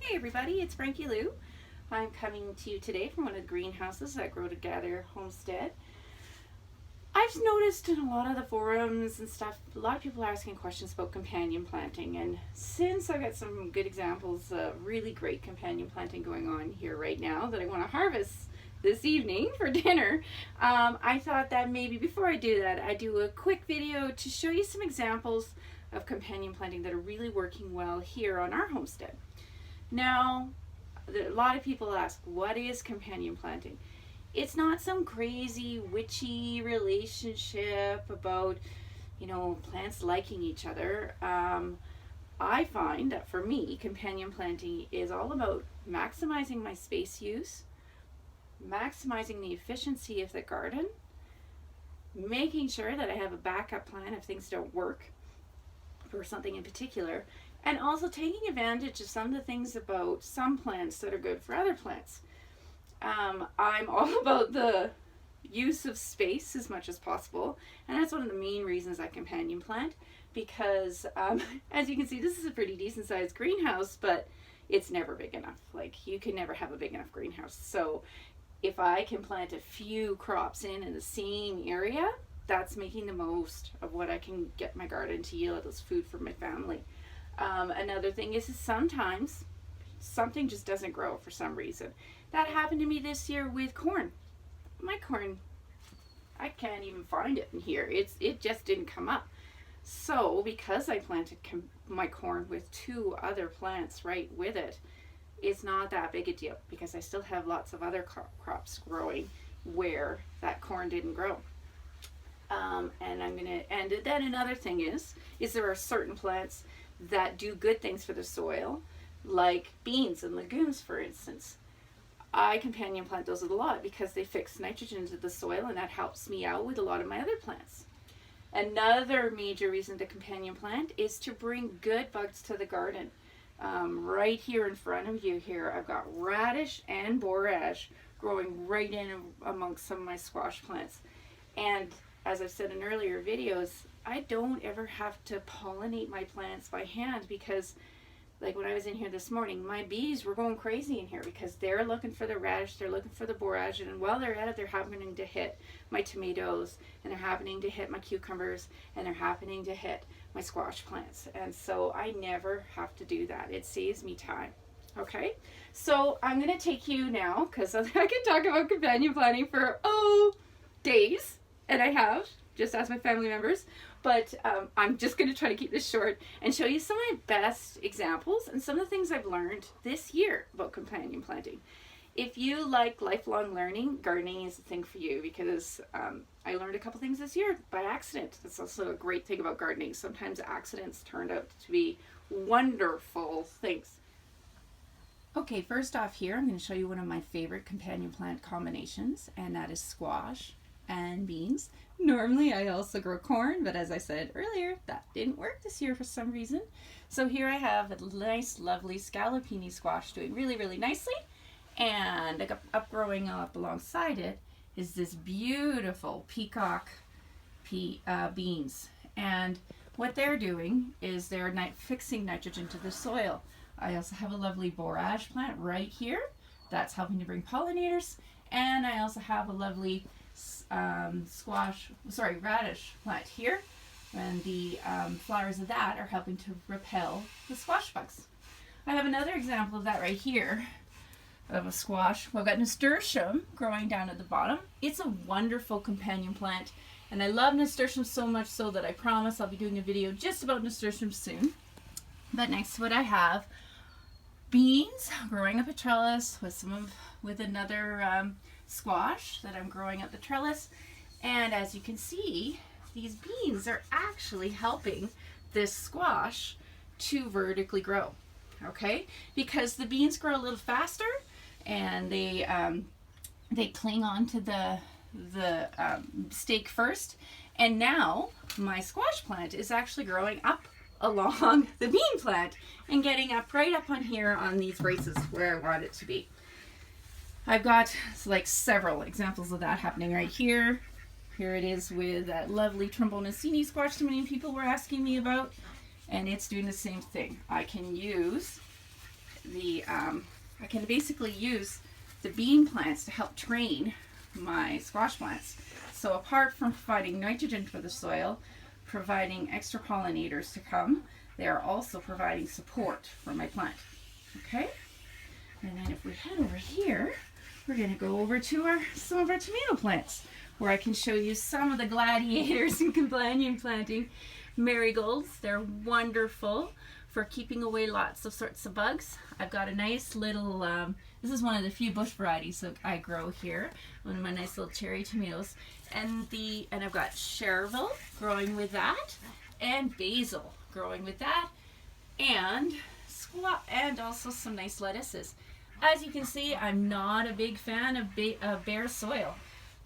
Hey everybody, it's Frankie-Lou. I'm coming to you today from one of the greenhouses at Grow Together Homestead. I've noticed in a lot of the forums and stuff, a lot of people are asking questions about companion planting, and since I've got some good examples of really great companion planting going on here right now that I want to harvest this evening for dinner, I thought that maybe before I do that, I'd do a quick video to show you some examples of companion planting that are really working well here on our homestead. Now, a lot of people ask, what is companion planting? It's not some crazy witchy relationship about, plants liking each other. I find that for me, companion planting is all about maximizing my space use, maximizing the efficiency of the garden, making sure that I have a backup plan if things don't work for something in particular, and also taking advantage of some of the things about some plants that are good for other plants. I'm all about the use of space as much as possible, and that's one of the main reasons I companion plant, because as you can see, this is a pretty decent sized greenhouse, but it's never big enough. Like, you can never have a big enough greenhouse. So if I can plant a few crops in the same area, that's making the most of what I can get my garden to yield as food for my family. Another thing is sometimes something just doesn't grow for some reason. That happened to me this year with corn. My corn, I can't even find it in here. It just didn't come up. So because I planted my corn with two other plants right with it, it's not that big a deal because I still have lots of other crops growing where that corn didn't grow. And then another thing is there are certain plants that do good things for the soil, like beans and legumes, for instance. I companion plant those a lot because they fix nitrogen into the soil, and that helps me out with a lot of my other plants. Another major reason to companion plant is to bring good bugs to the garden. Right here in front of you here, I've got radish and borage growing right in amongst some of my squash plants. And as I've said in earlier videos, I don't ever have to pollinate my plants by hand because, like when I was in here this morning, my bees were going crazy in here because they're looking for the radish, they're looking for the borage, and while they're at it, they're happening to hit my tomatoes, and they're happening to hit my cucumbers, and they're happening to hit my squash plants. And so I never have to do that. It saves me time. Okay, so I'm going to take you now, because I can talk about companion planting for, days, and I have, just as my family members, but I'm just going to try to keep this short and show you some of my best examples and some of the things I've learned this year about companion planting. If you like lifelong learning, gardening is the thing for you, because I learned a couple things this year by accident. That's also a great thing about gardening. Sometimes accidents turned out to be wonderful things. Okay, first off here, I'm going to show you one of my favorite companion plant combinations, and that is squash and beans. Normally I also grow corn, but as I said earlier, that didn't work this year for some reason. So here I have a nice, lovely scallopini squash doing really, really nicely, and growing up alongside it is this beautiful peacock beans. And what they're doing is they're fixing nitrogen to the soil. I also have a lovely borage plant right here that's helping to bring pollinators, and I also have a lovely radish plant here, and the flowers of that are helping to repel the squash bugs. I have another example of that right here of a squash. Well, I've got nasturtium growing down at the bottom. It's a wonderful companion plant, and I love nasturtium so much so that I promise I'll be doing a video just about nasturtium soon. But next to it I have beans growing up a trellis with another squash that I'm growing up the trellis, and as you can see, these beans are actually helping this squash to vertically grow. Okay, because the beans grow a little faster, and they cling on to the stake first, and now my squash plant is actually growing up along the bean plant and getting up right up on here on these braces where I want it to be. I've got like several examples of that happening right here. Here it is with that lovely Trombonacini squash that many people were asking me about, and it's doing the same thing. I can use I can basically use the bean plants to help train my squash plants. So apart from providing nitrogen for the soil, providing extra pollinators to come, they are also providing support for my plant. Okay? And then if we head over here, we're going to go over to some of our tomato plants, where I can show you some of the gladiators in companion planting. Marigolds, they're wonderful for keeping away lots of sorts of bugs. I've got a nice little, this is one of the few bush varieties that I grow here, one of my nice little cherry tomatoes. And I've got chervil growing with that, and basil growing with that, and also some nice lettuces. As you can see, I'm not a big fan of bare soil.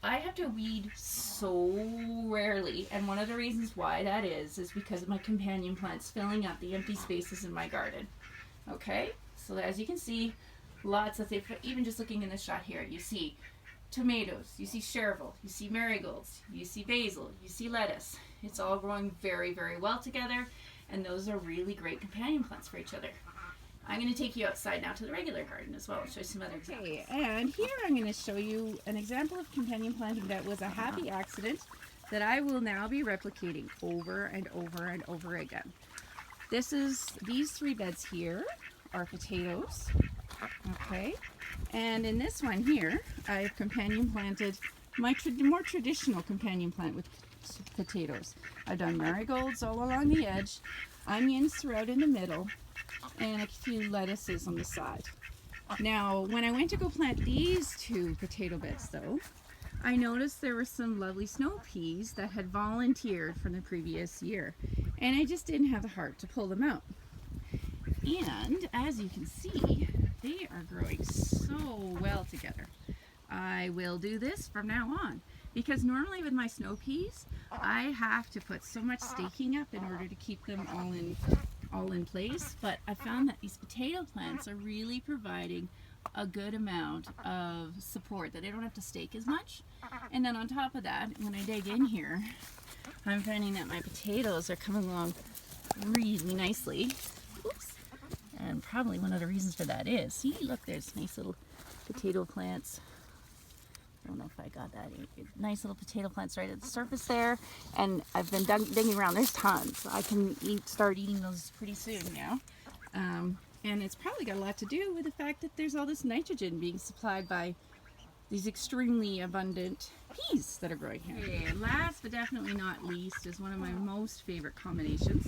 I have to weed so rarely, and one of the reasons why that is because of my companion plants filling up the empty spaces in my garden. Okay, so as you can see, lots of things. Even just looking in this shot here, you see tomatoes, you see chervil, you see marigolds, you see basil, you see lettuce. It's all growing very, very well together, and those are really great companion plants for each other. I'm going to take you outside now to the regular garden as well and show you some other examples. Okay, and here I'm going to show you an example of companion planting that was a happy accident that I will now be replicating over and over and over again. These 3 beds here are potatoes, okay, and in this one here I've companion planted my more traditional companion plant with potatoes. I've done marigolds all along the edge, onions throughout in the middle, and a few lettuces on the side. Now, when I went to go plant these 2 potato beds though, I noticed there were some lovely snow peas that had volunteered from the previous year, and I just didn't have the heart to pull them out. And as you can see, they are growing so well together. I will do this from now on, because normally with my snow peas, I have to put so much staking up in order to keep them all in place, but I found that these potato plants are really providing a good amount of support, that I don't have to stake as much. And then on top of that, when I dig in here, I'm finding that my potatoes are coming along really nicely. Oops. And probably one of the reasons for that is, see, look, there's nice little potato plants. I don't know if I got that. Nice little potato plants right at the surface there, and I've been digging around. There's tons. I can start eating those pretty soon now, and it's probably got a lot to do with the fact that there's all this nitrogen being supplied by these extremely abundant peas that are growing here. Okay, last but definitely not least is one of my most favorite combinations.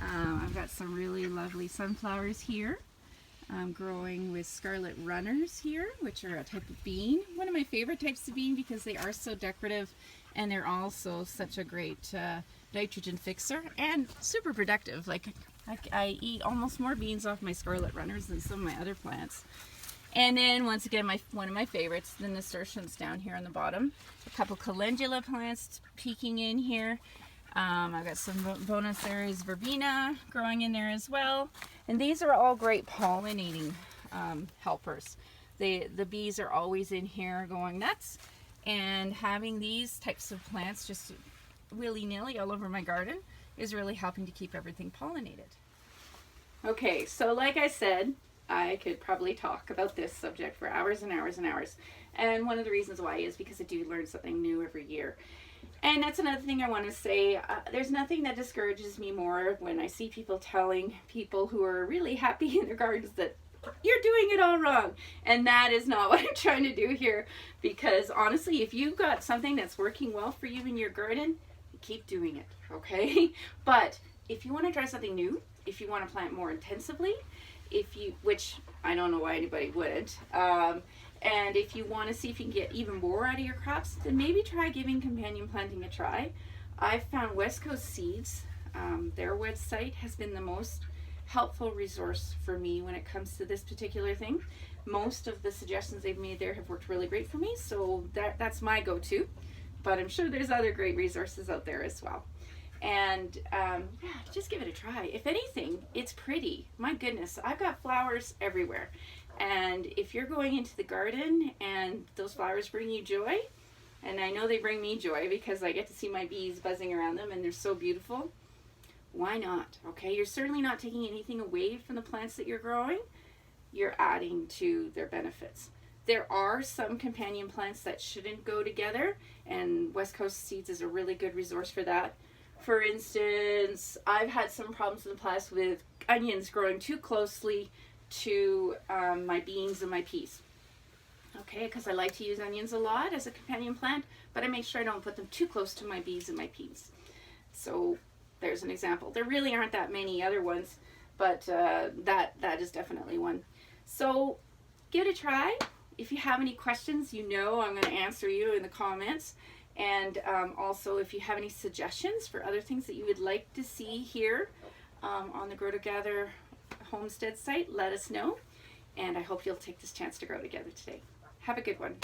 I've got some really lovely sunflowers here. I'm growing with scarlet runners here, which are a type of bean. One of my favorite types of bean because they are so decorative, and they're also such a great nitrogen fixer and super productive. Like I eat almost more beans off my scarlet runners than some of my other plants. And then once again, one of my favorites, the nasturtiums down here on the bottom. A couple calendula plants peeking in here. I've got some Bonus Aries verbena growing in there as well. And these are all great pollinating helpers. The bees are always in here going nuts. And having these types of plants just willy-nilly all over my garden is really helping to keep everything pollinated. Okay, so like I said, I could probably talk about this subject for hours and hours and hours. And one of the reasons why is because I do learn something new every year. And that's another thing I want to say. There's nothing that discourages me more when I see people telling people who are really happy in their gardens that you're doing it all wrong. And that is not what I'm trying to do here. Because honestly, if you've got something that's working well for you in your garden, keep doing it, okay? But if you want to try something new, if you want to plant more intensively, which I don't know why anybody wouldn't, and if you want to see if you can get even more out of your crops, then maybe try giving companion planting a try. I've found West Coast Seeds, their website has been the most helpful resource for me when it comes to this particular thing. Most of the suggestions they've made there have worked really great for me, so that's my go-to. But I'm sure there's other great resources out there as well. And yeah, just give it a try. If anything, it's pretty. My goodness, I've got flowers everywhere. And if you're going into the garden and those flowers bring you joy, and I know they bring me joy because I get to see my bees buzzing around them and they're so beautiful, why not? Okay, you're certainly not taking anything away from the plants that you're growing. you're adding to their benefits. There are some companion plants that shouldn't go together, and West Coast Seeds is a really good resource for that. For instance, I've had some problems in the past with onions growing too closely to my beans and my peas. Okay, because I like to use onions a lot as a companion plant, but I make sure I don't put them too close to my beans and my peas. So there's an example. There really aren't that many other ones, but that is definitely one. So give it a try. If you have any questions, I'm going to answer you in the comments. And also, if you have any suggestions for other things that you would like to see here on the Grow Together homestead site, let us know. And I hope you'll take this chance to grow together today. Have a good one.